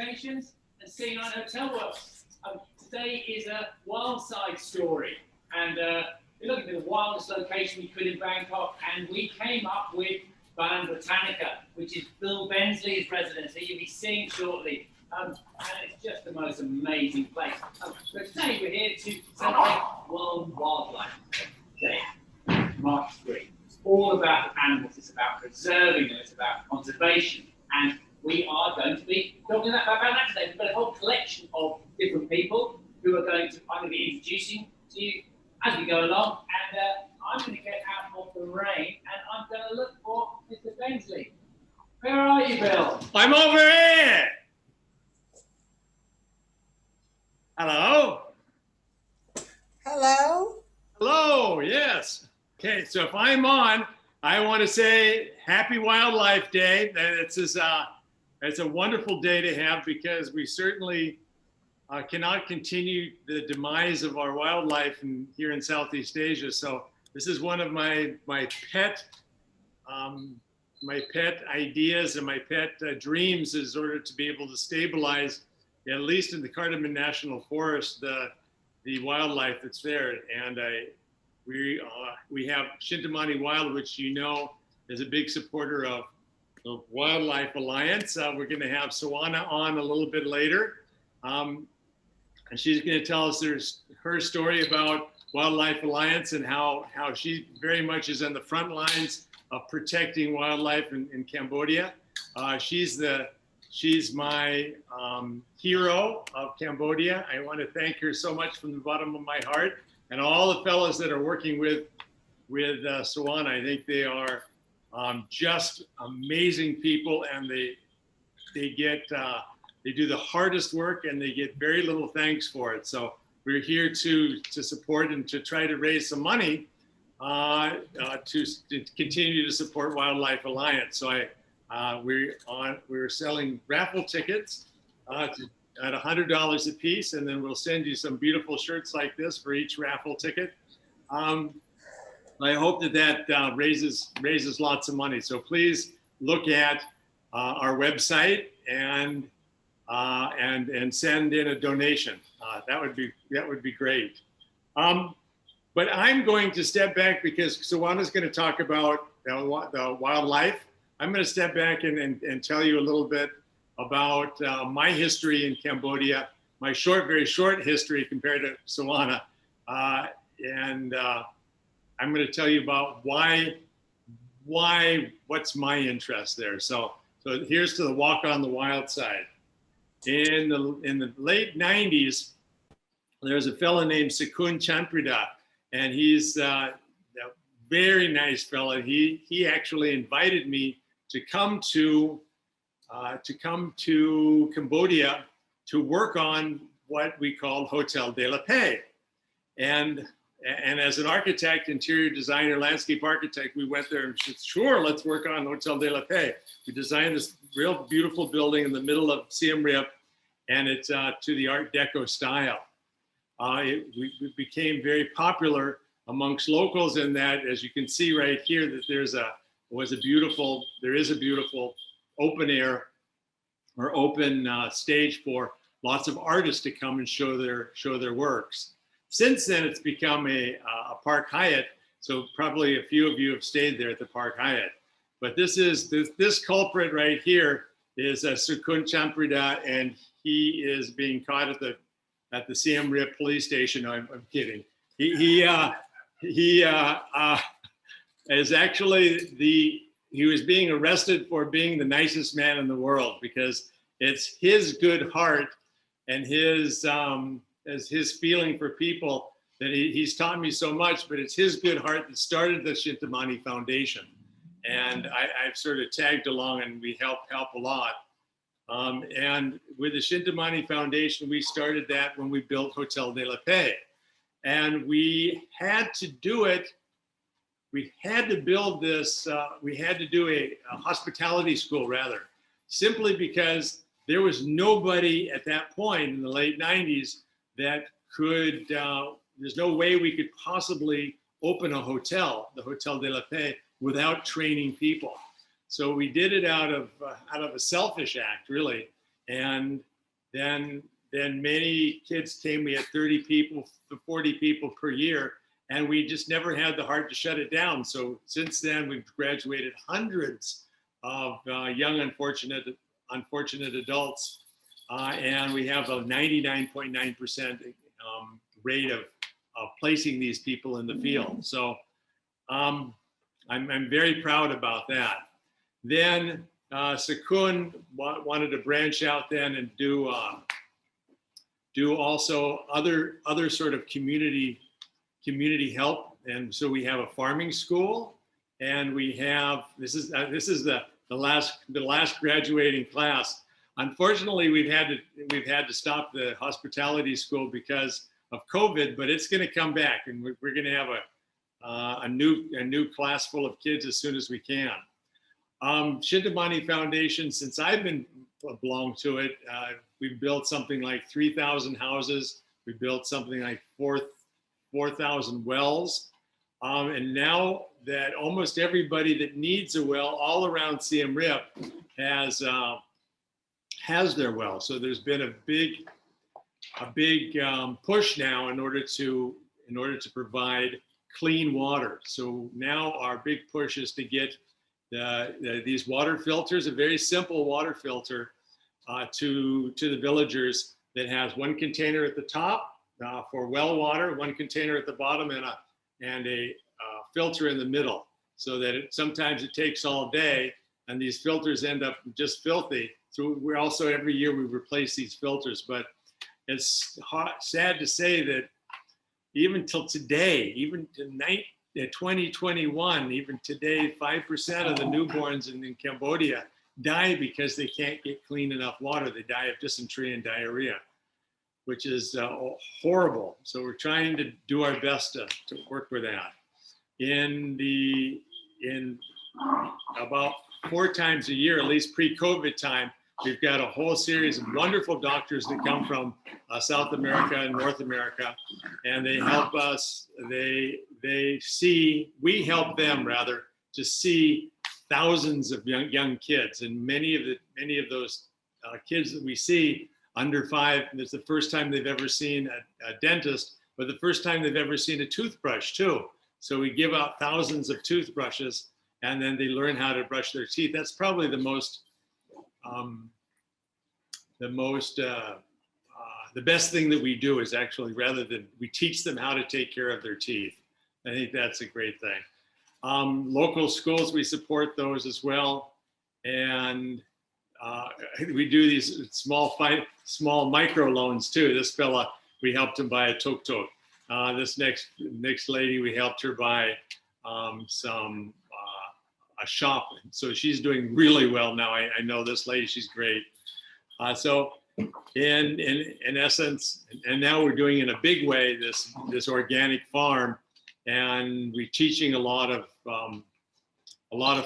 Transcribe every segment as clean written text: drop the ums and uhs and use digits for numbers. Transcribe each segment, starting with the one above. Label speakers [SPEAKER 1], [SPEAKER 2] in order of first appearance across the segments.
[SPEAKER 1] locations and seeing our hotel work. Today is a wild side story, and we're looking for the wildest location we could in Bangkok, and we came up with Balan Botanica, which is Bill Bensley's residence that you'll be seeing shortly. And it's just the most amazing place. But today we're here to celebrate World Wildlife Day, March 3. It's all about the animals, it's about preserving them, it's about conservation. And we are going to be talking about that today. We've got a whole collection of different people who are I'm going to be introducing to you as we go along. And I'm going to get out of the rain and I'm going to look for Mr. Bensley. Where are you, Bill?
[SPEAKER 2] I'm over here. Hello?
[SPEAKER 3] Hello?
[SPEAKER 2] Hello, yes. Okay, so if I'm on, I want to say Happy Wildlife Day. It's a wonderful day to have because we certainly cannot continue the demise of our wildlife here in Southeast Asia. So this is one of my pet ideas and my pet dreams is in order to be able to stabilize, at least in the Cardamom National Forest, the wildlife that's there. And we have Shintamani Wild, which you know is a big supporter of Wildlife Alliance. We're going to have Sawana on a little bit later. And she's going to tell us her story about Wildlife Alliance and how she very much is on the front lines of protecting wildlife in Cambodia. She's my hero of Cambodia. I want to thank her so much from the bottom of my heart, and all the fellows that are working with Sawana. I think they are just amazing people, and they do the hardest work, and they get very little thanks for it. So we're here to support and to try to raise some money to continue to support Wildlife Alliance. So we're selling raffle tickets at $100 a piece, and then we'll send you some beautiful shirts like this for each raffle ticket. I hope that raises lots of money. So please look at our website and send in a donation. That would be great. But I'm going to step back because Sawana's going to talk about the wildlife. I'm going to step back and tell you a little bit about my history in Cambodia, my very short history compared to Sawana. And I'm going to tell you about what's my interest there. So here's to the walk on the wild side. In the late 90s, there's a fellow named Sakun Chanprida, and he's a very nice fellow. He actually invited me to come to Cambodia to work on what we called Hotel de la Paix. And as an architect, interior designer, landscape architect, we went there and said, sure, let's work on Hotel de la Paix. We designed this real beautiful building in the middle of Siem Reap, and it's to the Art Deco style. We became very popular amongst locals in that, as you can see right here, that there is a beautiful open air or open stage for lots of artists to come and show their works. Since then, it's become a Park Hyatt, so probably a few of you have stayed there at the Park Hyatt. But this culprit right here is Sakun Chanprida, and he is being caught at the Siem Reap police station. No, I'm kidding. He is actually he was being arrested for being the nicest man in the world, because it's his good heart and his feeling for people that he's taught me so much, but it's his good heart that started the Shintamani Foundation. And I've sort of tagged along, and we help a lot. And with the Shintamani Foundation, we started that when we built Hotel de la Paix. And we had to do it. We had to build this, we had to do a hospitality school rather, simply because there was nobody at that point in the late 90s that could, there's no way we could possibly open a hotel, the Hotel de la Paix, without training people. So we did it out of a selfish act, really. And then many kids came. We had 30 people, 40 people per year, and we just never had the heart to shut it down. So since then, we've graduated hundreds of young unfortunate adults, and we have a 99.9% rate of placing these people in the field. So I'm very proud about that. Then Sakun wanted to branch out then and do also other sort of community help. And so we have a farming school, and we have this is the last graduating class. Unfortunately, we've had to stop the hospitality school because of COVID, but it's going to come back, and we're going to have a new class full of kids as soon as we can. Shintamani Foundation, since I've belonged to it, we've built something like 3,000 houses. We built something like 4,000 wells. And now that almost everybody that needs a well all around Siem Reap has their well. So there's been a big push now in order to provide clean water. So now our big push is to get these water filters, a very simple water filter, to the villagers that has one container at the top for well water, one container at the bottom, and a filter in the middle, so that sometimes it takes all day, and these filters end up just filthy. So we're also, every year we replace these filters, but it's sad to say that even till today, even to 2021, even today, 5% of the newborns in Cambodia die because they can't get clean enough water. They die of dysentery and diarrhea, which is horrible. So we're trying to do our best to work with that. In about 4 times a year, at least pre-COVID time, we've got a whole series of wonderful doctors that come from South America and North America, and they help us. We help them rather to see thousands of young kids, and many of those kids that we see under 5, it's the first time they've ever seen a dentist, but the first time they've ever seen a toothbrush too. So we give out thousands of toothbrushes, and then they learn how to brush their teeth. That's probably the best thing that we do, is actually, rather than we teach them how to take care of their teeth. I think that's a great thing. Local schools, we support those as well. And we do these small micro loans too. This fella, we helped him buy a tuk-tuk. This next lady, we helped her buy a shop. So she's doing really well now. I know this lady, she's great. So in essence, and now we're doing in a big way this organic farm, and we're teaching a lot of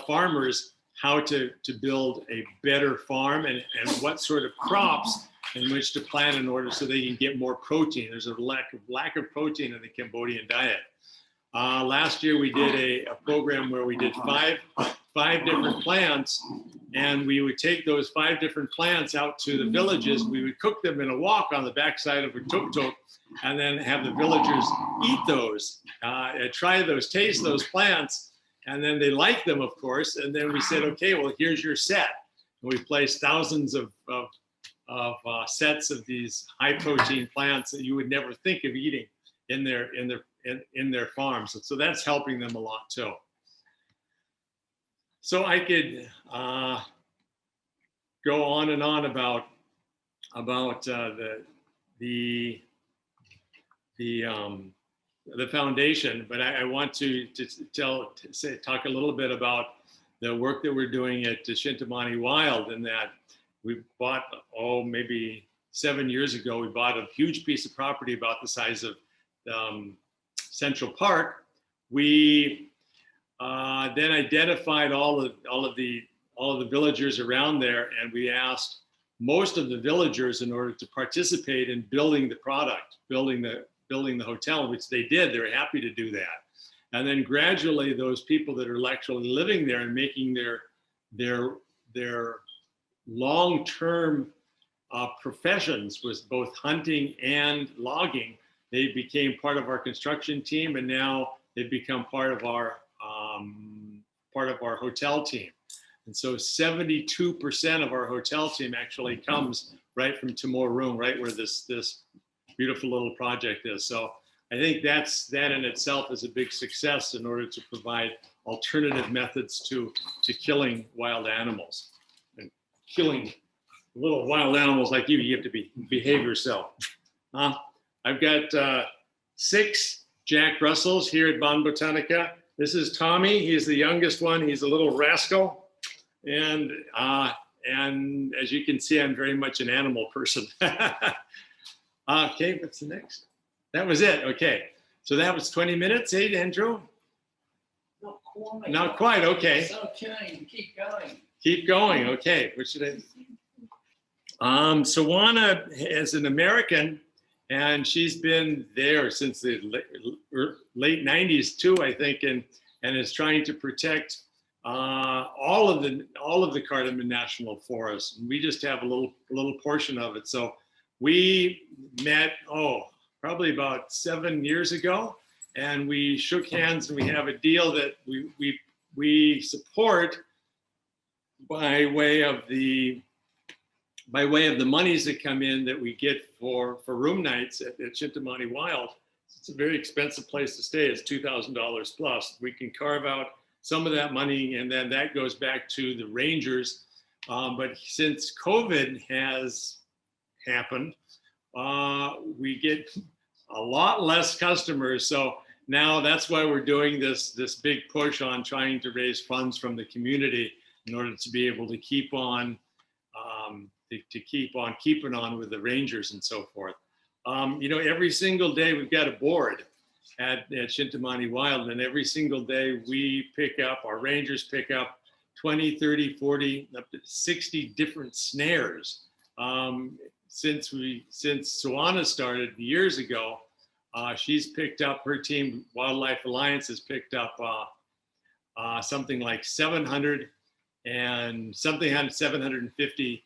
[SPEAKER 2] farmers how to build a better farm and what sort of crops in which to plant in order so they can get more protein. There's a lack of protein in the Cambodian diet. Last year we did a program where we did five different plants, and we would take those 5 different plants out to the villages. We would cook them in a wok on the backside of a tuk-tuk, and then have the villagers eat those, try those, taste those plants, and then they like them, of course. And then we said, okay, well, here's your set. And we placed thousands of sets of these high-protein plants that you would never think of eating in their farms. So that's helping them a lot too. So I could go on and on about the foundation, but I want to talk a little bit about the work that we're doing at Shintamani Wild, in that we bought, maybe 7 years ago, we bought a huge piece of property about the size of Central Park. We then identified all of the villagers around there, and we asked most of the villagers in order to participate in building the product, building the hotel, which they did. They were happy to do that. And then gradually, those people that are actually living there and making their long-term professions, was both hunting and logging. They became part of our construction team, and now they've become part of our hotel team. And so 72% of our hotel team actually comes right from Timor, right where this beautiful little project is. So I think that in itself is a big success in order to provide alternative methods to killing wild animals. And killing little wild animals like you have to behave yourself. I've got 6 Jack Russells here at Bon Botanica. This is Tommy. He's the youngest one. He's a little rascal. And as you can see, I'm very much an animal person. Okay, what's the next? That was it. Okay. So that was 20 minutes, eh, Andrew?
[SPEAKER 1] Not quite.
[SPEAKER 2] Not quite. Okay.
[SPEAKER 1] It's okay. Keep going.
[SPEAKER 2] Keep going. Okay. What should I? Sawana is an American, and she's been there since the late 90s too, I think, and is trying to protect all of the Cardamom National Forest. And we just have a little portion of it. So we met probably about 7 years ago, and we shook hands, and we have a deal that we support by way of the monies that come in that we get for room nights at Shintamani Wild. It's a very expensive place to stay. It's $2,000 plus. We can carve out some of that money, and then that goes back to the rangers. But since COVID has happened, we get a lot less customers. So now that's why we're doing this big push on trying to raise funds from the community in order to be able to keep on keeping on with the rangers and so forth. Every single day we've got a board at Shintamani Wild, and every single day our rangers pick up 20, 30, 40, up to 60 different snares. Since Sawana started years ago, she's picked up, her team, Wildlife Alliance, has picked up something like 750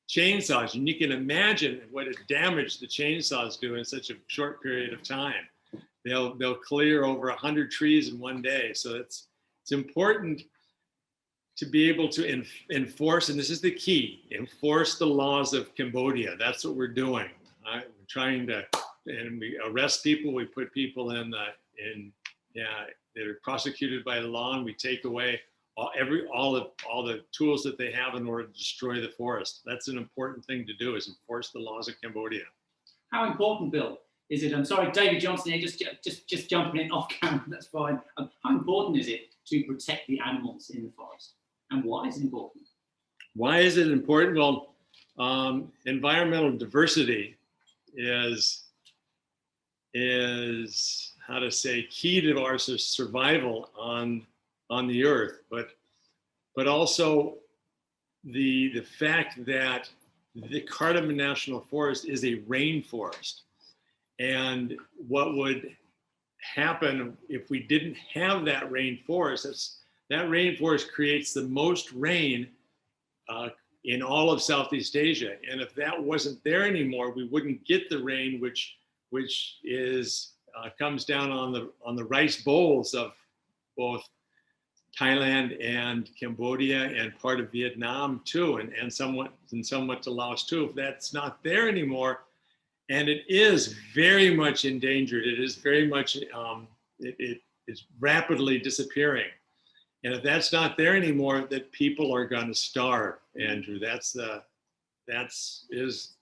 [SPEAKER 2] chainsaws, and you can imagine what a damage the chainsaws do in such a short period of time. They'll clear over 100 trees in one day. So it's important to be able to enforce, and this is the key, enforce the laws of Cambodia. That's what we're doing. We're trying to, and we arrest people. We put people they're prosecuted by the law, and we take away all the tools that they have in order to destroy the forest. That's an important thing to do, is enforce the laws of Cambodia.
[SPEAKER 1] How important, Bill, is it? I'm sorry, David Johnson here, just jumping in off camera. That's fine. How important is it to protect the animals in the forest, and why is it important?
[SPEAKER 2] Why is it important? Well, environmental diversity is how to say, key to our survival on the earth, but also the fact that the Cardamom National Forest is a rainforest, and what would happen if we didn't have that rainforest? That rainforest creates the most rain in all of Southeast Asia, and if that wasn't there anymore, we wouldn't get the rain which comes down on the rice bowls of both Thailand and Cambodia and part of Vietnam too, and somewhat to Laos too. If that's not there anymore, and it is very much endangered, it is very much it is rapidly disappearing. And if that's not there anymore, that people are going to starve, Andrew. That's is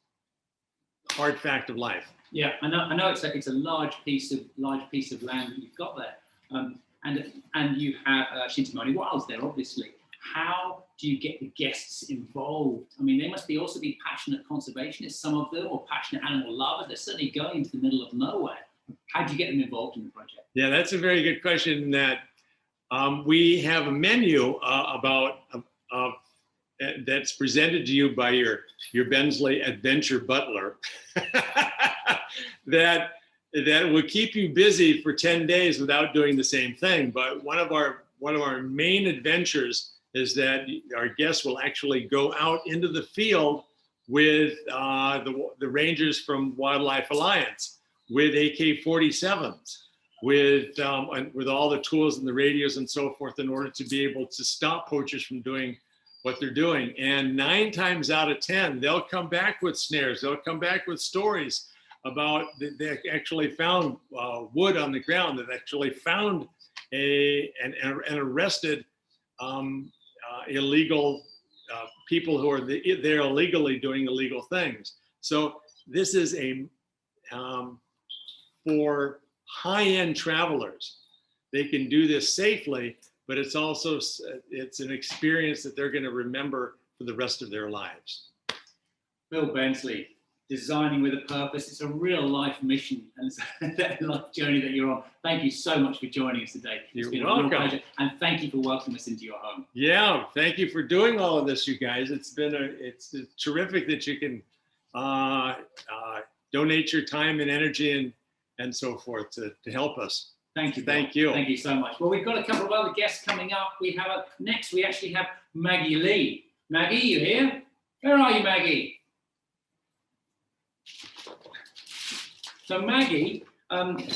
[SPEAKER 2] hard fact of life.
[SPEAKER 1] Yeah, I know it's a large piece of land that you've got there, and you have Shintamani Wilds there, obviously. How do you get the guests involved? I mean, they must also be passionate conservationists, some of them, or passionate animal lovers. They're certainly going into the middle of nowhere. How do you get them involved in the project? Yeah,
[SPEAKER 2] that's a very good question. That we have a menu that's presented to you by your Bensley adventure butler that will keep you busy for 10 days without doing the same thing. But one of our main adventures is that our guests will actually go out into the field with the rangers from Wildlife Alliance, with AK-47s, with all the tools and the radios and so forth, in order to be able to stop poachers from doing what they're doing. And 9 times out of 10, they'll come back with snares. They'll come back with stories about they actually found wood on the ground, that actually found and arrested illegal people who are they're illegally doing illegal things. So this is for high-end travelers. They can do this safely, but it's also it's an experience that they're going to remember for the rest of their lives.
[SPEAKER 1] Bill Bensley, designing with a purpose. It's a real life mission and it's a life journey that you're on. Thank you so much for joining us today. It's been a real pleasure, and thank you for welcoming us into your home.
[SPEAKER 2] Yeah, thank you for doing all of this, you guys. It's terrific that you can donate your time and energy and so forth to help us.
[SPEAKER 1] Thank you.
[SPEAKER 2] Thank you.
[SPEAKER 1] Thank you so much. Well, we've got a couple of other guests coming up. We actually have Maggie Lee. Maggie, you here? Where are you, Maggie? So Maggie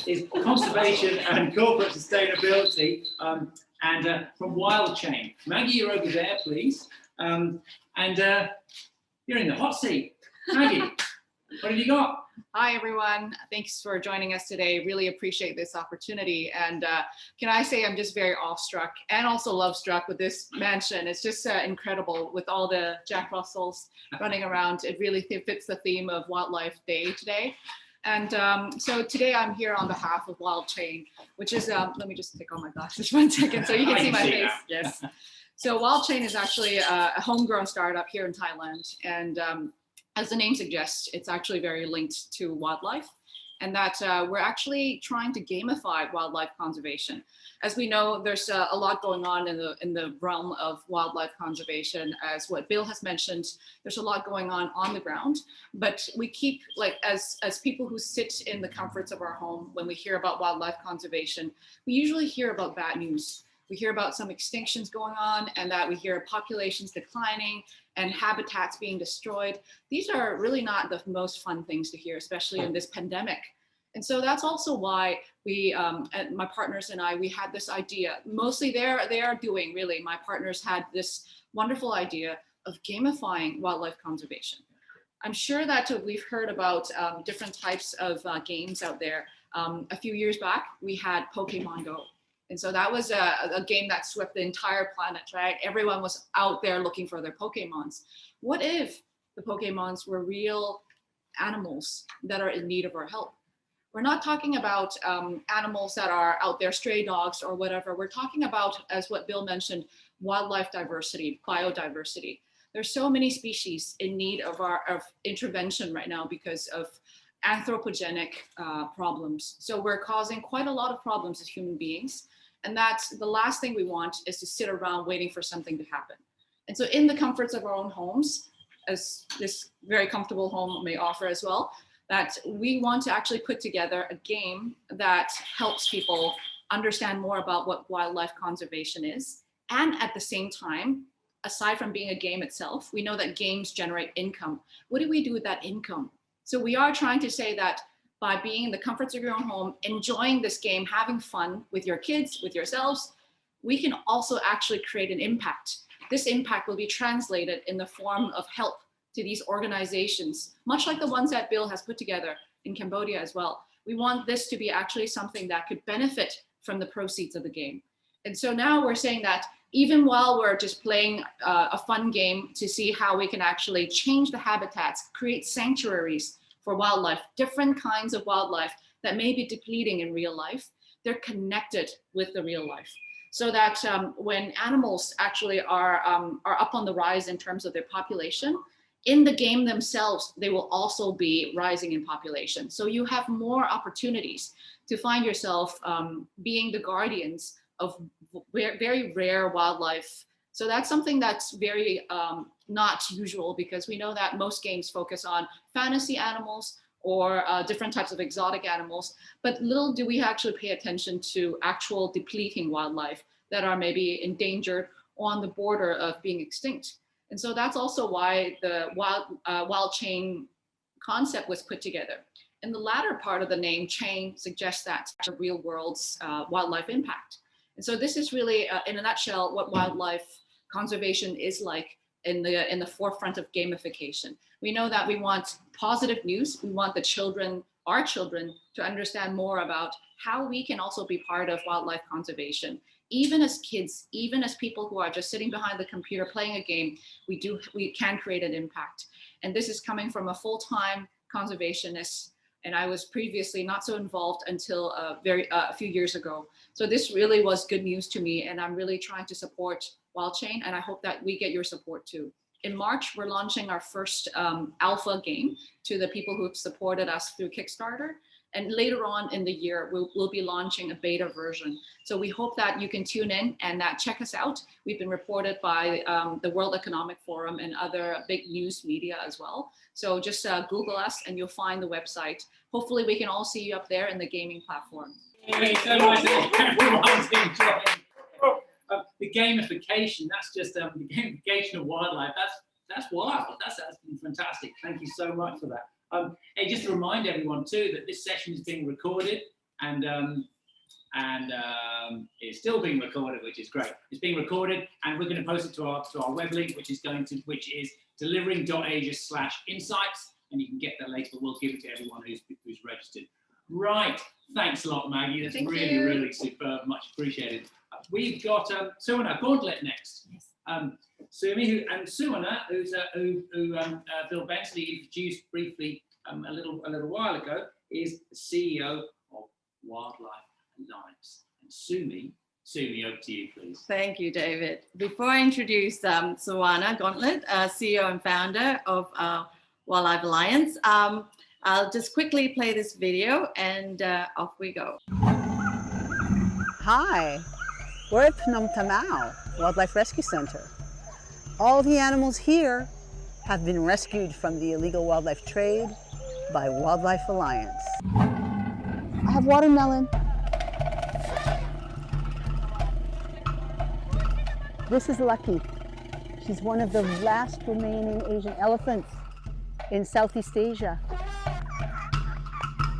[SPEAKER 1] is conservation and corporate sustainability and from Wild Chain. Maggie, you're over there, please. And you're in the hot seat. Maggie, what have you got?
[SPEAKER 3] Hi, everyone. Thanks for joining us today. Really appreciate this opportunity. And can I say I'm just very awestruck and also love-struck with this mansion. It's just incredible with all the Jack Russells running around. It really fits the theme of Wildlife Day today. And so today I'm here on behalf of Wild Chain, which is, let me just take off my glasses 1 second so you can see my face. Yes. So Wild Chain is actually a homegrown startup here in Thailand. And as the name suggests, it's actually very linked to wildlife, and that we're actually trying to gamify wildlife conservation. As we know, there's a lot going on in the realm of wildlife conservation. As what Bill has mentioned, there's a lot going on the ground, but we keep, like, as people who sit in the comforts of our home, when we hear about wildlife conservation, we usually hear about bad news. We hear about some extinctions going on, and that we hear populations declining and habitats being destroyed. These are really not the most fun things to hear, especially in this pandemic. And so that's also why we, my partners and I, we had this idea. Mostly they are doing, really, my partners had this wonderful idea of gamifying wildlife conservation. I'm sure that we've heard about different types of games out there. A few years back, we had Pokemon Go. And so that was a game that swept the entire planet, right? Everyone was out there looking for their Pokemons. What if the Pokemons were real animals that are in need of our help? We're not talking about animals that are out there, stray dogs or whatever. We're talking about, as what Bill mentioned, wildlife diversity, biodiversity. There's so many species in need of intervention right now because of anthropogenic problems. So we're causing quite a lot of problems as human beings. And that's the last thing we want, is to sit around waiting for something to happen. And so in the comforts of our own homes, as this very comfortable home may offer as well, that we want to actually put together a game that helps people understand more about what wildlife conservation is. And at the same time, aside from being a game itself, we know that games generate income. What do we do with that income? So we are trying to say that by being in the comforts of your own home, enjoying this game, having fun with your kids, with yourselves, we can also actually create an impact. This impact will be translated in the form of help to these organizations, much like the ones that Bill has put together in Cambodia as well. We want this to be actually something that could benefit from the proceeds of the game. And so now we're saying that even while we're just playing a fun game to see how we can actually change the habitats, create sanctuaries for wildlife, different kinds of wildlife that may be depleting in real life, they're connected with the real life. So that when animals actually are up on the rise in terms of their population, in the game themselves, they will also be rising in population. So you have more opportunities to find yourself being the guardians of very rare wildlife. So that's something that's very not usual, because we know that most games focus on fantasy animals or different types of exotic animals, but little do we actually pay attention to actual depleting wildlife that are maybe endangered on the border of being extinct. And so that's also why the wild chain concept was put together. And the latter part of the name, chain, suggests that the real world's wildlife impact. And so this is really, in a nutshell, what wildlife conservation is like in the forefront of gamification. We know that we want positive news. We want the children, our children, to understand more about how we can also be part of wildlife conservation. Even as kids, even as people who are just sitting behind the computer playing a game, we can create an impact. And this is coming from a full-time conservationist, and I was previously not so involved until a few years ago. So this really was good news to me, and I'm really trying to support Wild Chain, and I hope that we get your support too. In March, we're launching our first alpha game to the people who've supported us through Kickstarter. And later on in the year, we'll be launching a beta version. So we hope that you can tune in and check us out. We've been reported by the World Economic Forum and other big news media as well. So just Google us and you'll find the website. Hopefully we can all see you up there in the gaming platform.
[SPEAKER 1] Thank you so much, everyone's enjoying. The gamification, that's just the gamification of wildlife. That's wild. That's been fantastic. Thank you so much for that. Hey, just to remind everyone too that this session is being recorded and it's still being recorded, which is great. It's being recorded, and we're going to post it to our web link, which is delivering.asia/insights, and you can get that later. But we'll give it to everyone who's registered. Right. Thanks a lot, Maggie. That's really superb. Much appreciated. We've got Suana Gauntlet next.
[SPEAKER 3] Yes.
[SPEAKER 1] Sumi, Suana, who Bill Bensley introduced briefly a little while ago, is the CEO of Wildlife Alliance. And Sumi, over to you, please.
[SPEAKER 4] Thank you, David. Before I introduce Suana Gauntlet, CEO and founder of Wildlife Alliance, I'll just quickly play this video and off we go.
[SPEAKER 5] Hi, we're at Phnom Tamao Wildlife Rescue Center. All the animals here have been rescued from the illegal wildlife trade by Wildlife Alliance. I have watermelon. This is Lucky. She's one of the last remaining Asian elephants in Southeast Asia.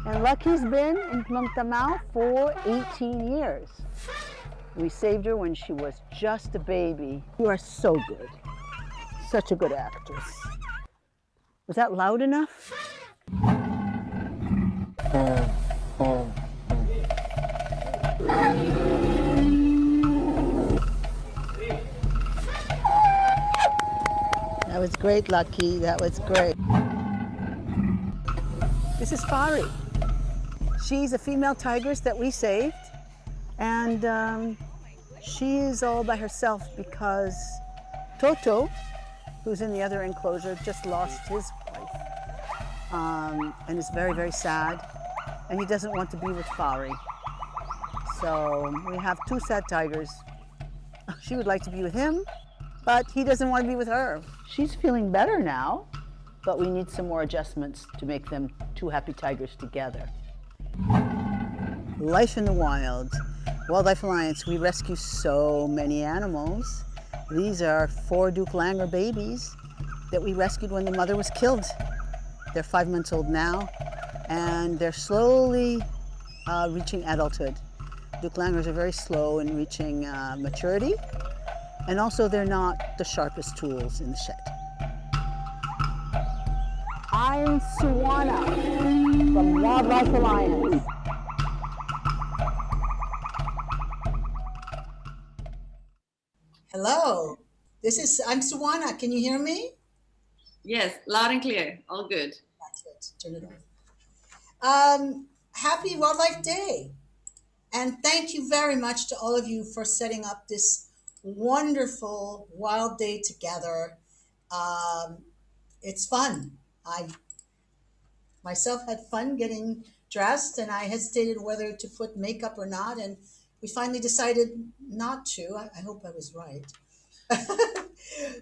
[SPEAKER 5] And Lucky's been in Phnom Tamao for 18 years. We saved her when she was just a baby. You are so good. Such a good actress. Was that loud enough? That was great, Lucky. That was great. This is Fari. She's a female tigress that we saved. And she is all by herself because Toto, who's in the other enclosure, just lost his wife and is very, very sad. And he doesn't want to be with Fari. So we have two sad tigers. She would like to be with him, but he doesn't want to be with her. She's feeling better now, but we need some more adjustments to make them two happy tigers together. Life in the wild. Wildlife Alliance, we rescue so many animals. These are 4 Duke Langer babies that we rescued when the mother was killed. They're 5 months old now, and they're slowly reaching adulthood. Duke Langers are very slow in reaching maturity, and also they're not the sharpest tools in the shed. I'm Suana from Wildlife Alliance.
[SPEAKER 6] Hello, I'm Suana. Can you hear me?
[SPEAKER 4] Yes, loud and clear. All good.
[SPEAKER 6] That's it. Turn it on. Happy Wildlife Day. And thank you very much to all of you for setting up this wonderful wild day together. It's fun. I myself had fun getting dressed, and I hesitated whether to put makeup or not. And we finally decided not to. I hope I was right.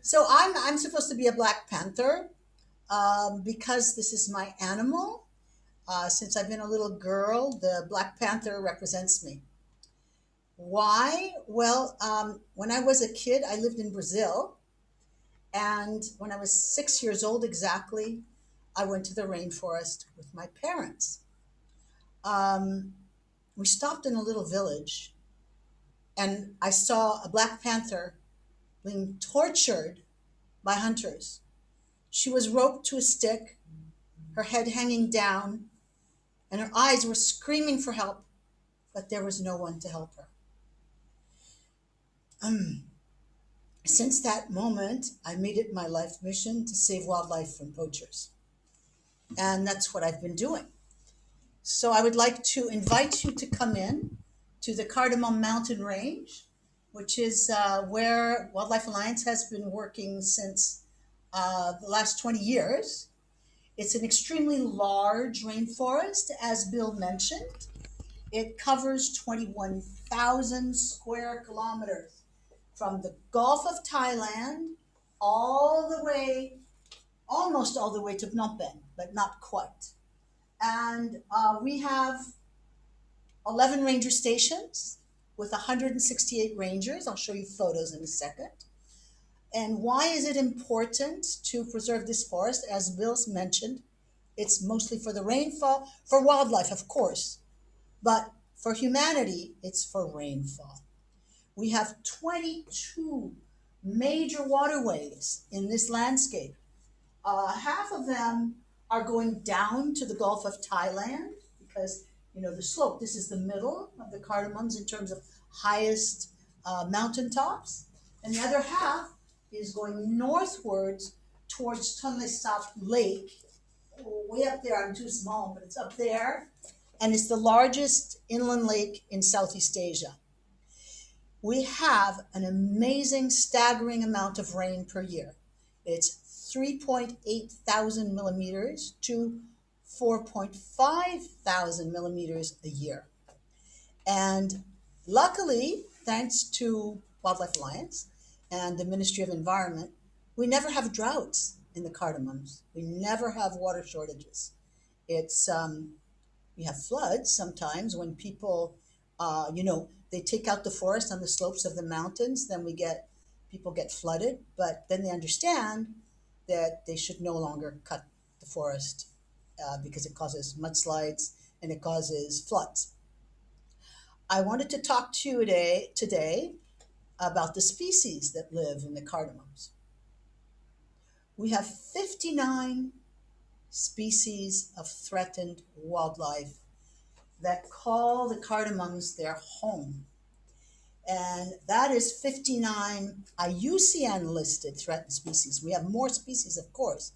[SPEAKER 6] So I'm supposed to be a Black Panther because this is my animal. Since I've been a little girl, the Black Panther represents me. Why? Well, when I was a kid, I lived in Brazil. And when I was 6 years old exactly, I went to the rainforest with my parents. Um, we stopped in a little village, and I saw a black panther being tortured by hunters. She was roped to a stick, her head hanging down, and her eyes were screaming for help, but there was no one to help her. Since that moment, I made it my life mission to save wildlife from poachers. And that's what I've been doing. So I would like to invite you to come in to the Cardamom Mountain Range, which is where Wildlife Alliance has been working since the last 20 years. It's an extremely large rainforest, as Bill mentioned. It covers 21,000 square kilometers from the Gulf of Thailand all the way, almost all the way to Phnom Penh, but not quite. And we have 11 ranger stations with 168 rangers. I'll show you photos in a second. And why is it important to preserve this forest? As Bill's mentioned, it's mostly for the rainfall, for wildlife, of course, but for humanity, it's for rainfall. We have 22 major waterways in this landscape. Half of them are going down to the Gulf of Thailand because, you know, the slope, this is the middle of the Cardamoms in terms of highest mountaintops. And the other half is going northwards towards Tonle Sap Lake. Way up there, I'm too small, but it's up there. And it's the largest inland lake in Southeast Asia. We have an amazing, staggering amount of rain per year. It's 3.8 thousand millimeters to 4.5 thousand millimeters a year. And luckily, thanks to Wildlife Alliance and the Ministry of Environment, we never have droughts in the Cardamoms. We never have water shortages. It's we have floods sometimes when people, they take out the forest on the slopes of the mountains. Then people get flooded, but then they understand that they should no longer cut the forest because it causes mudslides and it causes floods. I wanted to talk to you today about the species that live in the Cardamoms. We have 59 species of threatened wildlife that call the Cardamoms their home. And that is 59 IUCN listed threatened species. We have more species, of course,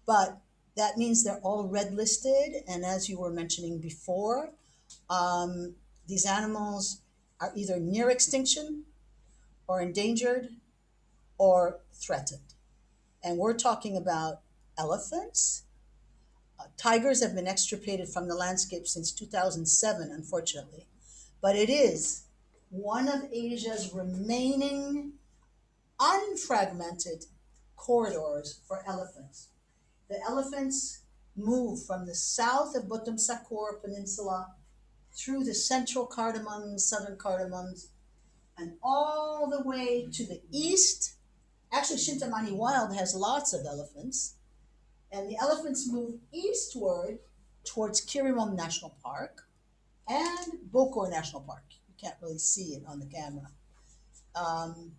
[SPEAKER 6] but that means they're all red listed. And as you were mentioning before, these animals are either near extinction or endangered or threatened. And we're talking about elephants. Tigers have been extirpated from the landscape since 2007, unfortunately. But it is one of Asia's remaining unfragmented corridors for elephants. The elephants move from the south of Butom Sakur Peninsula through the central Cardamoms, southern Cardamoms, and all the way to the east. Actually, Shintamani Wild has lots of elephants. And the elephants move eastward towards Kirimom National Park and Bokor National Park. You can't really see it on the camera. I'm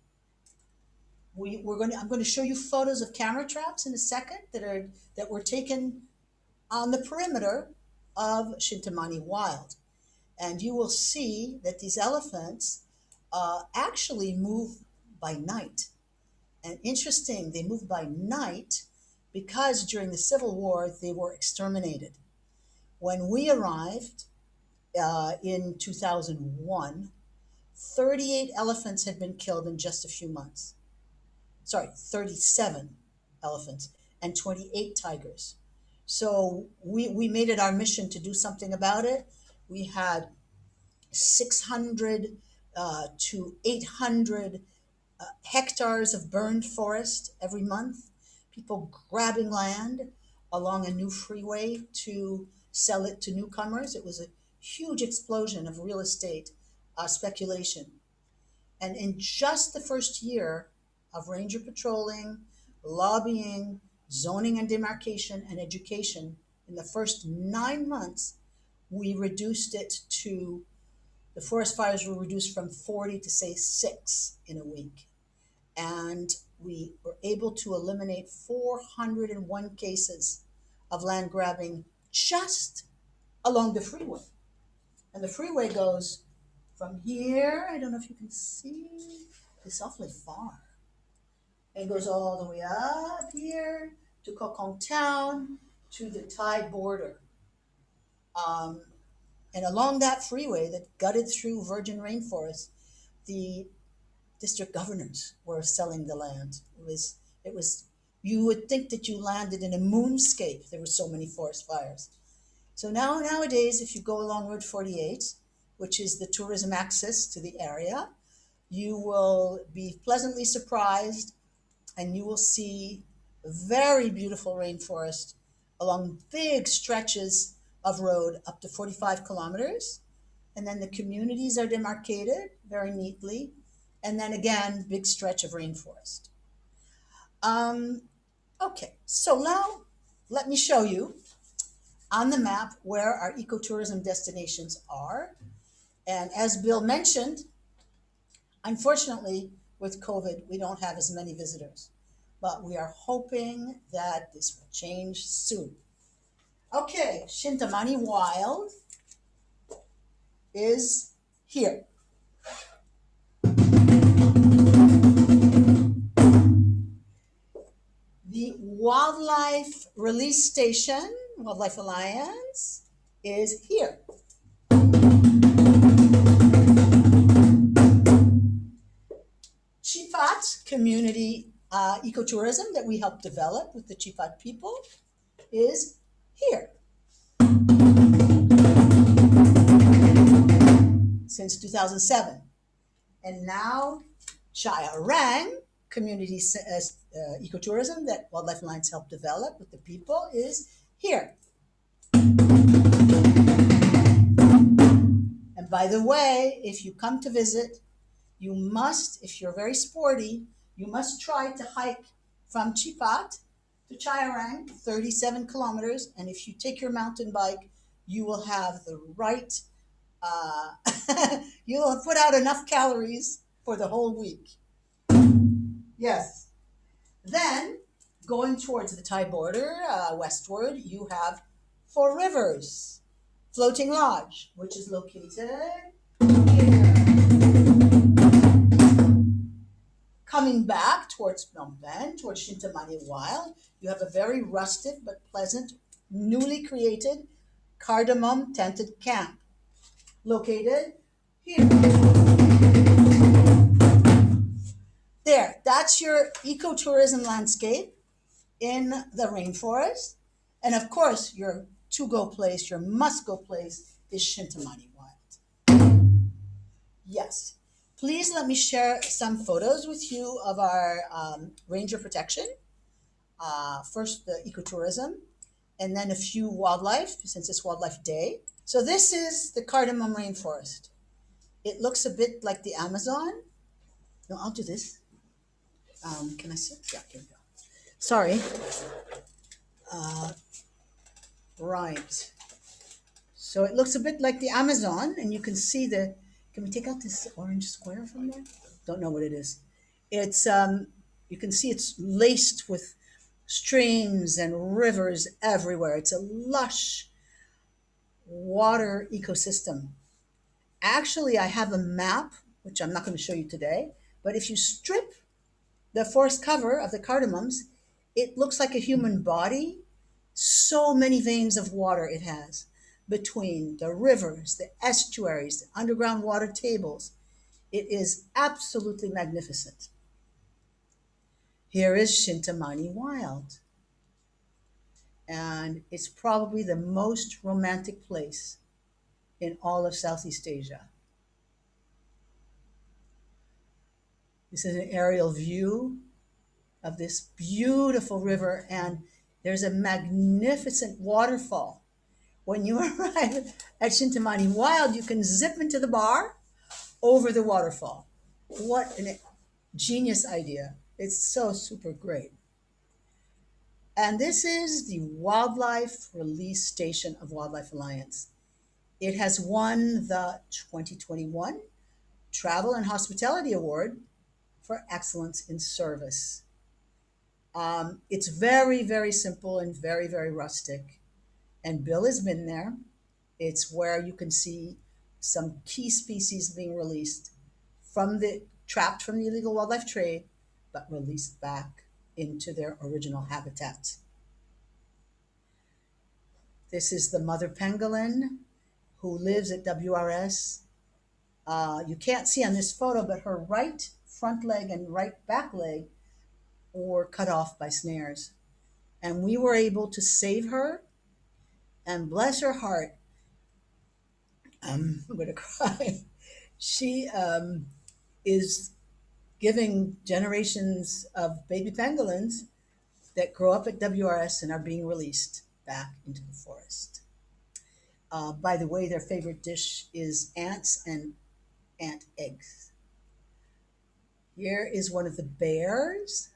[SPEAKER 6] going to show you photos of camera traps in a second that were taken on the perimeter of Shintamani Wild. And you will see that these elephants actually move by night. And interesting, they move by night because during the Civil War, they were exterminated. When we arrived in 2001, 38 elephants had been killed in just a few months. Sorry, 37 elephants and 28 tigers. So we made it our mission to do something about it. We had 600 to 800 hectares of burned forest every month. People grabbing land along a new freeway to sell it to newcomers. It was a huge explosion of real estate speculation. And in just the first year of ranger patrolling, lobbying, zoning and demarcation, and education, in the first 9 months, we reduced it to, the forest fires were reduced from 40 to say 6 in a week. And we were able to eliminate 401 cases of land grabbing just along the freeway. And the freeway goes from here, I don't know if you can see, it's awfully far. It goes all the way up here to Kokong Town to the Thai border. And along that freeway that gutted through virgin rainforest, the district governors were selling the land. It was, you would think that you landed in a moonscape. There were so many forest fires. So nowadays, if you go along Route 48, which is the tourism access to the area, you will be pleasantly surprised and you will see very beautiful rainforest along big stretches of road up to 45 kilometers. And then the communities are demarcated very neatly. And then again, big stretch of rainforest. Okay, so now let me show you on the map where our ecotourism destinations are. And as Bill mentioned, unfortunately, with COVID, we don't have as many visitors, but we are hoping that this will change soon. Okay, Shintamani Wild is here. The Wildlife Release Station, Wildlife Alliance, is here. Chipat Community Ecotourism that we helped develop with the Chipat people is here. Since 2007. And now Chayarang Community Ecotourism that Wildlife Alliance helped develop with the people is here. And by the way, if you come to visit, you must, if you're very sporty, you must try to hike from Chipat to Chayarang, 37 kilometers. And if you take your mountain bike, you will have the right, you'll have put out enough calories for the whole week. Yes. Then, going towards the Thai border, westward, you have Four Rivers Floating Lodge, which is located here. Coming back towards Phnom Penh, towards Shintamani Wild, you have a very rustic but pleasant, newly created cardamom tented camp, located here. There, that's your ecotourism landscape in the rainforest. And of course, your to-go place, your must-go place is Shintamani Wild. Yes. Please let me share some photos with you of our ranger protection. First, the ecotourism, and then a few wildlife, since it's Wildlife Day. So this is the cardamom rainforest. It looks a bit like the Amazon. No, I'll do this. Can I sit? Yeah, here we go. Sorry. Right. So it looks a bit like the Amazon, and you can see the, can we take out this orange square from there? Don't know what it is. It's, you can see it's laced with streams and rivers everywhere. It's a lush water ecosystem. Actually, I have a map, which I'm not going to show you today, but if you strip the forest cover of the cardamoms, it looks like a human body. So many veins of water it has between the rivers, the estuaries, the underground water tables. It is absolutely magnificent. Here is Shintamani Wild. And it's probably the most romantic place in all of Southeast Asia. This is an aerial view of this beautiful river, and there's a magnificent waterfall. When you arrive at Shintamani Wild, you can zip into the bar, over the waterfall. What a genius idea. It's so super great. And this is the Wildlife Release Station of Wildlife Alliance. It has won the 2021 Travel and Hospitality Award for Excellence in Service. It's very, very simple and very, very rustic. And Bill has been there. It's where you can see some key species being released trapped from the illegal wildlife trade, but released back into their original habitats. This is the mother pangolin who lives at WRS. You can't see on this photo, but her right front leg and right back leg were cut off by snares. And we were able to save her, and bless her heart, I'm going to cry. She is giving generations of baby pangolins that grow up at WRS and are being released back into the forest. By the way, their favorite dish is ants and ant eggs. Here is one of the bears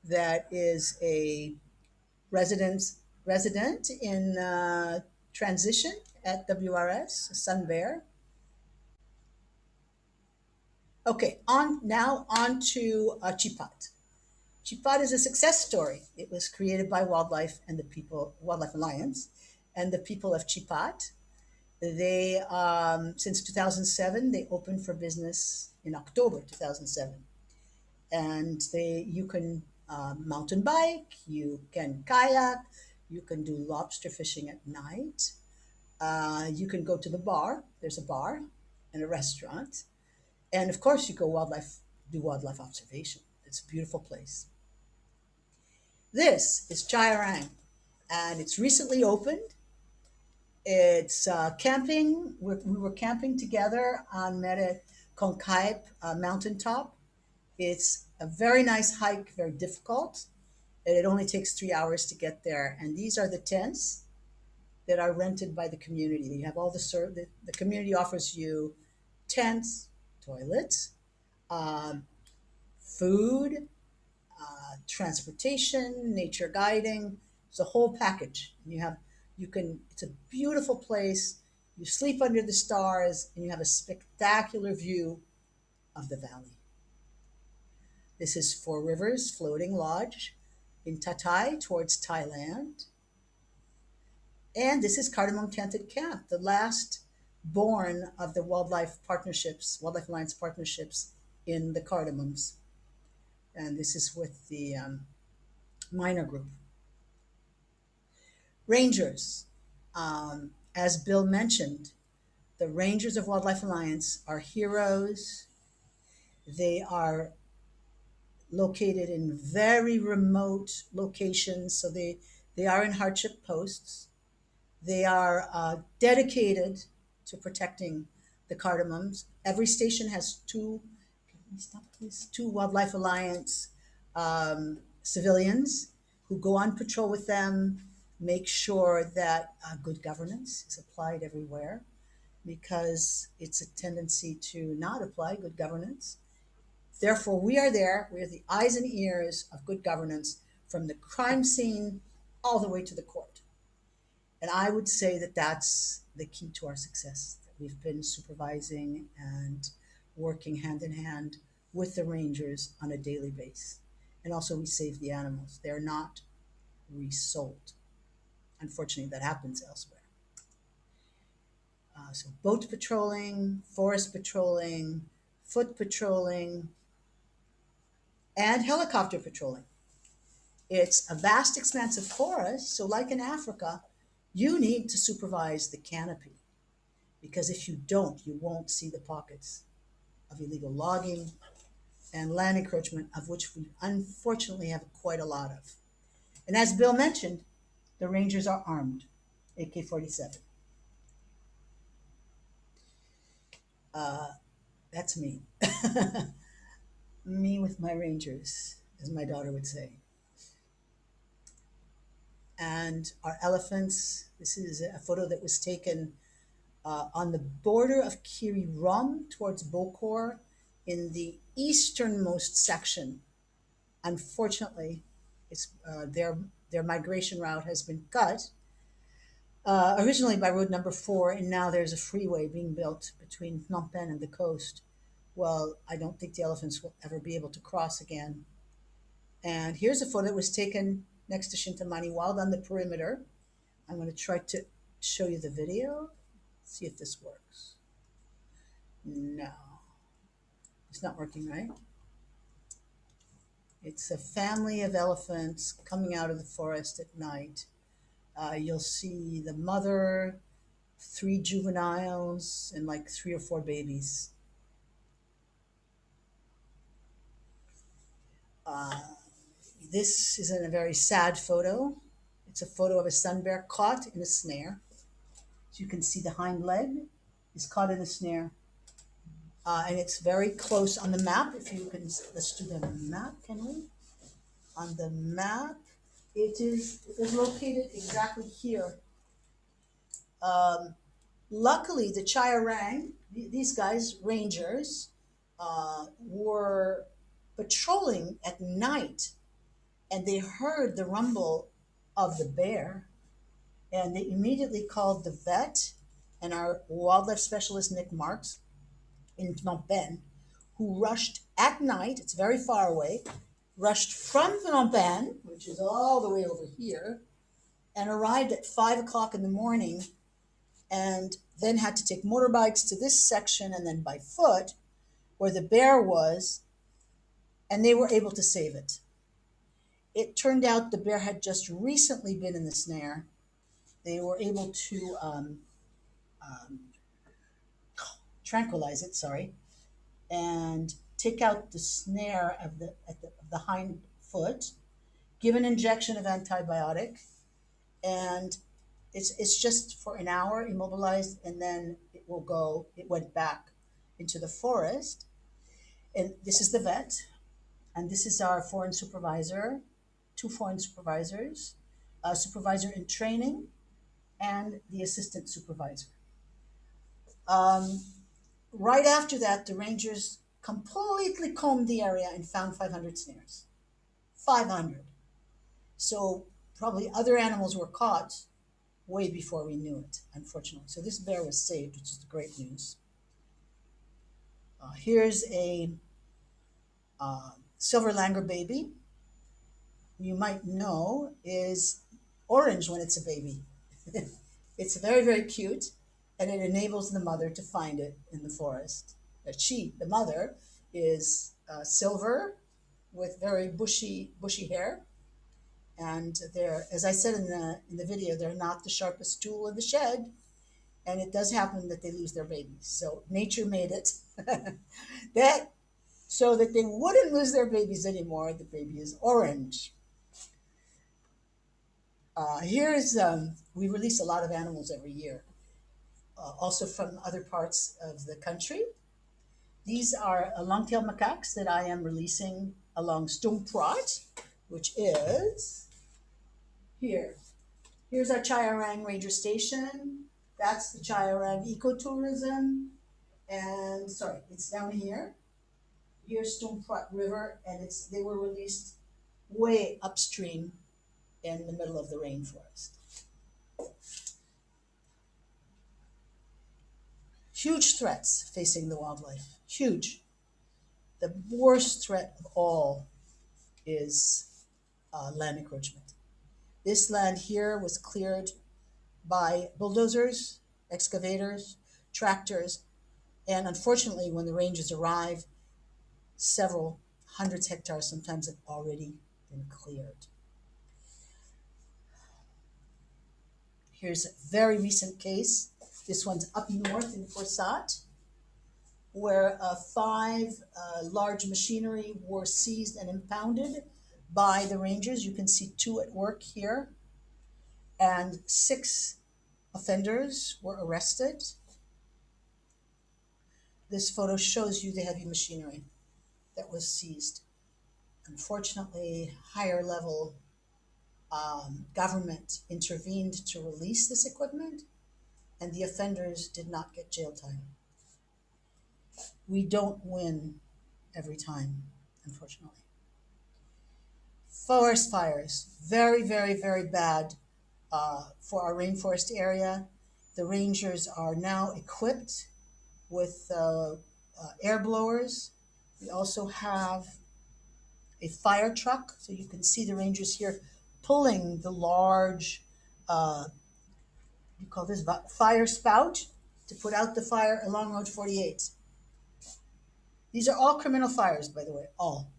[SPEAKER 6] that is a resident in transition at WRS, a sun bear. Okay, now on to Chipat. Chipat is a success story. It was created by Wildlife Alliance, and the people of Chipat. They, since 2007, they opened for business in October 2007. And you can mountain bike, you can kayak, you can do lobster fishing at night. You can go to the bar. There's a bar and a restaurant. And of course, you go do wildlife observation. It's a beautiful place. This is Chairang, and it's recently opened. It's camping. We were camping together on Mere Konkaip mountaintop. It's a very nice hike, very difficult, and it only takes 3 hours to get there. And these are the tents that are rented by the community. You have all the community offers you tents, toilets, food, transportation, nature guiding. It's a whole package. It's a beautiful place. You sleep under the stars and you have a spectacular view of the valley. This is Four Rivers Floating Lodge in Tatai towards Thailand. And this is Cardamom Tented Camp, the last born of the Wildlife Alliance partnerships in the Cardamoms. And this is with the minor group. Rangers. As Bill mentioned, the Rangers of Wildlife Alliance are heroes. They are located in very remote locations, so they are in hardship posts. They are dedicated to protecting the Cardamoms. Every station has two Wildlife Alliance civilians who go on patrol with them, make sure that good governance is applied everywhere, because it's a tendency to not apply good governance. Therefore, we are there. We are the eyes and ears of good governance from the crime scene all the way to the court. And I would say that that's the key to our success. That we've been supervising and working hand in hand with the rangers on a daily basis. And also we save the animals. They're not resold. Unfortunately, that happens elsewhere. So boat patrolling, forest patrolling, foot patrolling, and helicopter patrolling. It's a vast expanse of forest, so like in Africa, you need to supervise the canopy, because if you don't, you won't see the pockets of illegal logging and land encroachment, of which we unfortunately have quite a lot of. And as Bill mentioned, the rangers are armed, AK-47. That's me. Me with my rangers, as my daughter would say. And our elephants, this is a photo that was taken on the border of Kirirom towards Bokor in the easternmost section. Unfortunately, their migration route has been cut, originally by road number 4, and now there's a freeway being built between Phnom Penh and the coast. Well, I don't think the elephants will ever be able to cross again. And here's a photo that was taken next to Shintamani Wild on the perimeter. I'm going to try to show you the video. See if this works. No, it's not working, right? It's a family of elephants coming out of the forest at night. You'll see the mother, 3 juveniles, and like 3 or 4 babies. This is a very sad photo. It's a photo of a sun bear caught in a snare. As you can see, the hind leg is caught in a snare. And it's very close on the map. If you can, let's do the map, can we? On the map, it is located exactly here. Luckily, the Chayarang, these guys, rangers, were patrolling at night, and they heard the rumble of the bear, and they immediately called the vet and our wildlife specialist, Nick Marks, in Phnom Penh, who rushed at night, it's very far away, rushed from Phnom Penh, which is all the way over here, and arrived at 5 o'clock in the morning, and then had to take motorbikes to this section and then by foot where the bear was, and they were able to save it. It turned out the bear had just recently been in the snare. They were able to tranquilize it, and take out the snare of the hind foot, give an injection of antibiotic, and it's just for an hour immobilized, and then it went back into the forest. And this is the vet, and this is our foreign supervisor, 2 foreign supervisors, a supervisor in training, and the assistant supervisor. Right after that, the rangers completely combed the area and found 500 snares. 500. So probably other animals were caught way before we knew it, unfortunately. So this bear was saved, which is the great news. Here's a silver langur baby. You might know is orange when it's a baby. It's very, very cute, and it enables the mother to find it in the forest. The mother, is silver with very bushy hair. And they're, as I said in the video, they're not the sharpest tool in the shed. And it does happen that they lose their babies. So nature made it that so that they wouldn't lose their babies anymore. The baby is orange. We release a lot of animals every year, also from other parts of the country. These are long-tailed macaques that I am releasing along Stumprat, which is here. Here's our Chayarang Ranger Station. That's the Chayarang Ecotourism. And it's down here. Here's Stumprat River, and they were released way upstream in the middle of the rainforest. Huge threats facing the wildlife, huge. The worst threat of all is land encroachment. This land here was cleared by bulldozers, excavators, tractors, and unfortunately, when the rangers arrive, several hundreds of hectares sometimes have already been cleared. Here's a very recent case. This one's up north in Forsat, where 5 large machinery were seized and impounded by the rangers. You can see 2 at work here, and 6 offenders were arrested. This photo shows you the heavy machinery that was seized. Unfortunately, higher level government intervened to release this equipment, and the offenders did not get jail time. We don't win every time, unfortunately. Forest fires, very, very, very bad for our rainforest area. The rangers are now equipped with air blowers. We also have a fire truck, so you can see the rangers here pulling the large, you call this fire spout, to put out the fire along Road 48. These are all criminal fires, by the way, all.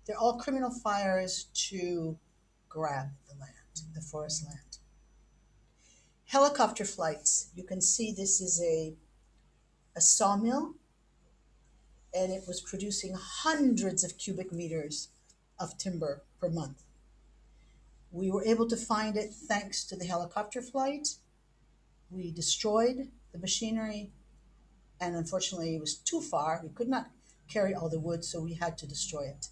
[SPEAKER 6] They're all criminal fires to grab the land, the forest land. Helicopter flights. You can see this is a sawmill, and it was producing hundreds of cubic meters of timber per month. We were able to find it thanks to the helicopter flight. We destroyed the machinery, and unfortunately it was too far. We could not carry all the wood, so we had to destroy it.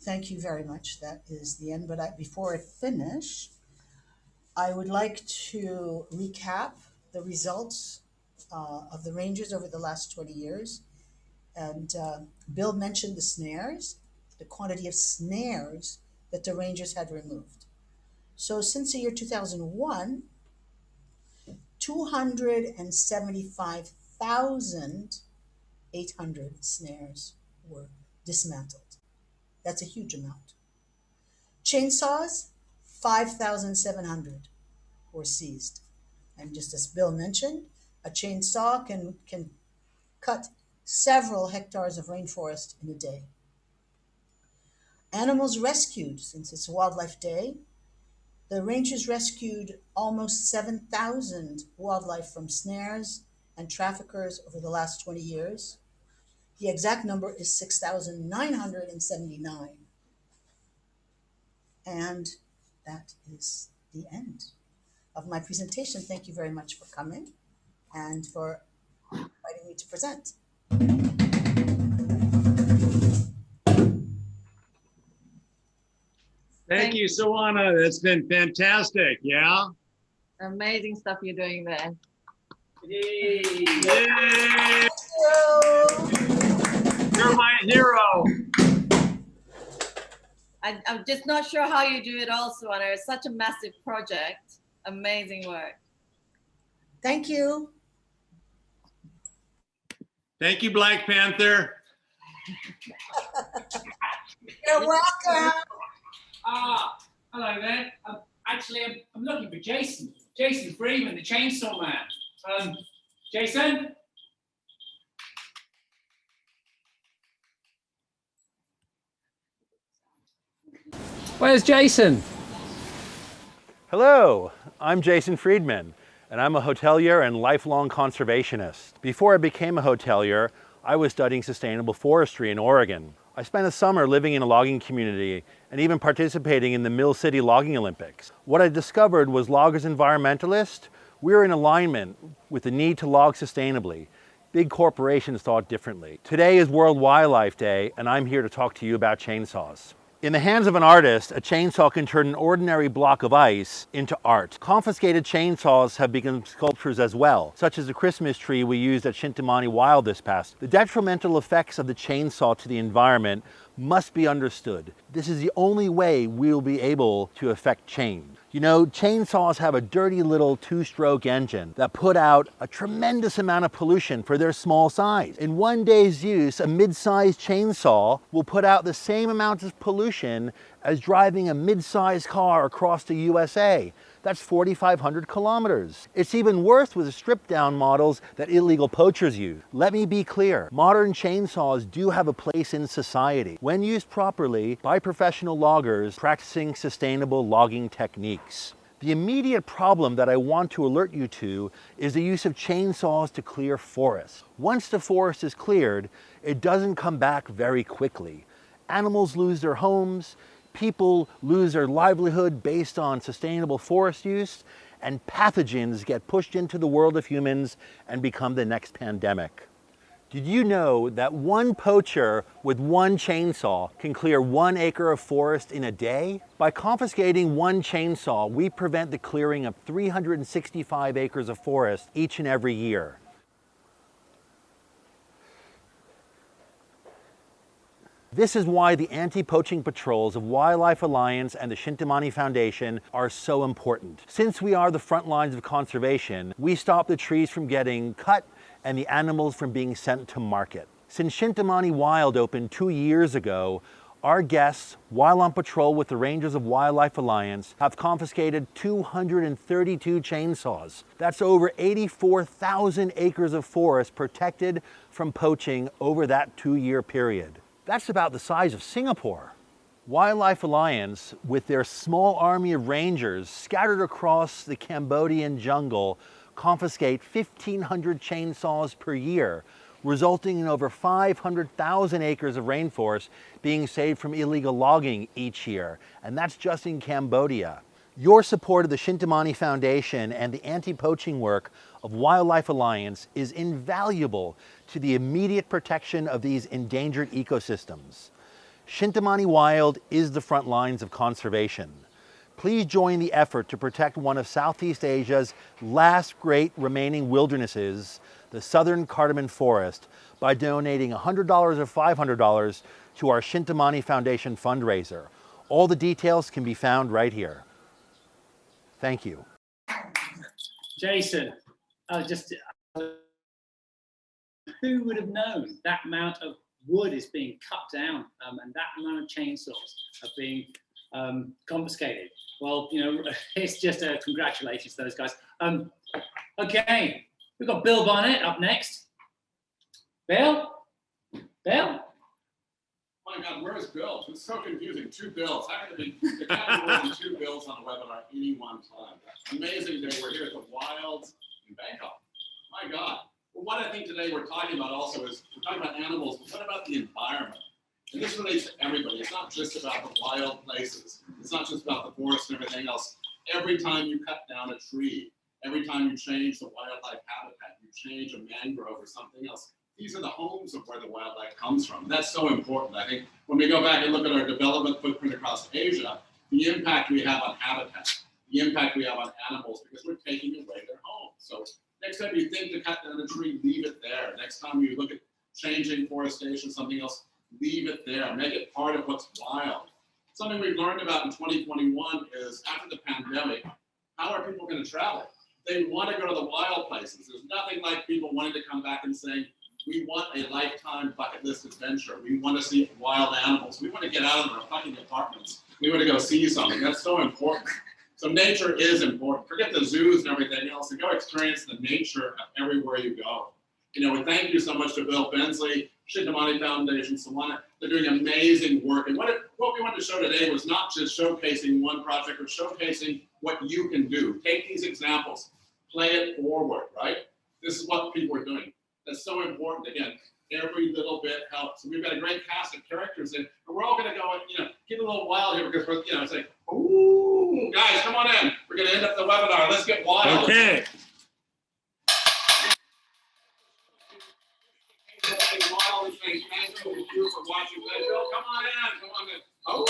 [SPEAKER 6] Thank you very much. That is the end. But before I finish, I would like to recap the results of the rangers over the last 20 years. And Bill mentioned the snares, the quantity of snares that the rangers had removed. So since the year 2001, 275,800 snares were dismantled. That's a huge amount. Chainsaws, 5,700 were seized. And just as Bill mentioned, a chainsaw can cut several hectares of rainforest in a day. Animals rescued, since it's Wildlife Day, the rangers rescued almost 7,000 wildlife from snares and traffickers over the last 20 years. The exact number is 6,979. And that is the end of my presentation. Thank you very much for coming and for inviting me to present.
[SPEAKER 2] Thank you, Sawana. That's been fantastic. Yeah.
[SPEAKER 4] Amazing stuff you're doing there.
[SPEAKER 2] Yay. Yay. You're my hero.
[SPEAKER 4] I'm just not sure how you do it all, Sawana. It's such a massive project. Amazing work.
[SPEAKER 6] Thank you.
[SPEAKER 2] Thank you, Black Panther.
[SPEAKER 6] You're welcome.
[SPEAKER 1] Hello there. Actually, I'm looking for Jason. Jason Freeman, the Chainsaw Man. Jason?
[SPEAKER 7] Where's Jason?
[SPEAKER 8] Hello, I'm Jason Friedman, and I'm a hotelier and lifelong conservationist. Before I became a hotelier, I was studying sustainable forestry in Oregon. I spent a summer living in a logging community and even participating in the Mill City Logging Olympics. What I discovered was loggers environmentalists, we were in alignment with the need to log sustainably. Big corporations thought differently. Today is World Wildlife Day, and I'm here to talk to you about chainsaws. In the hands of an artist, a chainsaw can turn an ordinary block of ice into art. Confiscated chainsaws have become sculptures as well, such as the Christmas tree we used at Shintamani Wild this past. The detrimental effects of the chainsaw to the environment must be understood. This is the only way we'll be able to affect change. You know, chainsaws have a dirty little two-stroke engine that put out a tremendous amount of pollution for their small size. In one day's use, a mid-sized chainsaw will put out the same amount of pollution as driving a mid-sized car across the USA. That's 4,500 kilometers. It's even worse with the stripped-down models that illegal poachers use. Let me be clear, modern chainsaws do have a place in society when used properly by professional loggers practicing sustainable logging techniques. The immediate problem that I want to alert you to is the use of chainsaws to clear forests. Once the forest is cleared, it doesn't come back very quickly. Animals lose their homes, people lose their livelihood based on sustainable forest use, and pathogens get pushed into the world of humans and become the next pandemic. Did you know that one poacher with one chainsaw can clear 1 acre of forest in a day? By confiscating one chainsaw, we prevent the clearing of 365 acres of forest each and every year. This is why the anti-poaching patrols of Wildlife Alliance and the Shintamani Foundation are so important. Since we are the front lines of conservation, we stop the trees from getting cut and the animals from being sent to market. Since Shintamani Wild opened 2 years ago, our guests, while on patrol with the Rangers of Wildlife Alliance, have confiscated 232 chainsaws. That's over 84,000 acres of forest protected from poaching over that 2-year period. That's about the size of Singapore. Wildlife Alliance, with their small army of rangers scattered across the Cambodian jungle, confiscate 1,500 chainsaws per year, resulting in over 500,000 acres of rainforest being saved from illegal logging each year, and that's just in Cambodia. Your support of the Shintamani Foundation and the anti-poaching work of Wildlife Alliance is invaluable to the immediate protection of these endangered ecosystems. Shintamani Wild is the front lines of conservation. Please join the effort to protect one of Southeast Asia's last great remaining wildernesses, the Southern Cardamom Forest, by donating $100 or $500 to our Shintamani Foundation fundraiser. All the details can be found right here. Thank you.
[SPEAKER 1] Jason, who would have known that amount of wood is being cut down and that amount of chainsaws are being confiscated? Well, you know, it's just a congratulations to those guys. Okay, we've got Bill Barnett up next. Bill? Bill?
[SPEAKER 9] Oh my God, where is Bill? It's so confusing. 2 bills. How could there can't be more than 2 bills on a webinar at any one time? Amazing day. We're here at the Wilds in Bangkok. My God. Well, what I think today we're talking about also is we're talking about animals, but what about the environment? And this relates to everybody. It's not just about the wild places. It's not just about the forest and everything else. Every time you cut down a tree, every time you change the wildlife habitat, you change a mangrove or something else, these are the homes of where the wildlife comes from. That's so important. I think when we go back and look at our development footprint across Asia, the impact we have on habitat, the impact we have on animals, because we're taking away their homes. So next time you think to cut down a tree, leave it there. Next time you look at changing forestation, something else, leave it there. Make it part of what's wild. Something we've learned about in 2021 is after the pandemic, how are people going to travel? They want to go to the wild places. There's nothing like people wanting to come back and saying, we want a lifetime bucket list adventure. We want to see wild animals. We want to get out of our fucking apartments. We want to go see something. That's so important. So nature is important. Forget the zoos and everything else and go experience the nature of everywhere you go. You know, and thank you so much to Bill Bensley, Shintamani Foundation, Sawana. They're doing amazing work. And what we wanted to show today was not just showcasing one project or showcasing what you can do. Take these examples, play it forward, right? This is what people are doing. That's so important. Again, every little bit helps. So we've got a great cast of characters in, and we're all going to go and, you know, get a little wild here because we're, you know, it's like, ooh, guys, come on in. We're going to end up the webinar. Let's get wild.
[SPEAKER 2] Okay.
[SPEAKER 9] Wild things. Thank you for watching. Come on in. Come on in. Oh.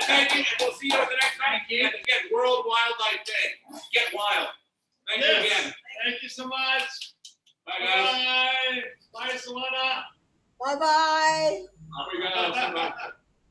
[SPEAKER 9] Thank you, and we'll see you at the next time. And again, World Wildlife Day. Get wild. Thank you again.
[SPEAKER 2] Thank you so much.
[SPEAKER 9] Bye, guys.
[SPEAKER 2] Bye. Bye, Sawana.
[SPEAKER 6] Bye-bye.
[SPEAKER 9] Here we go.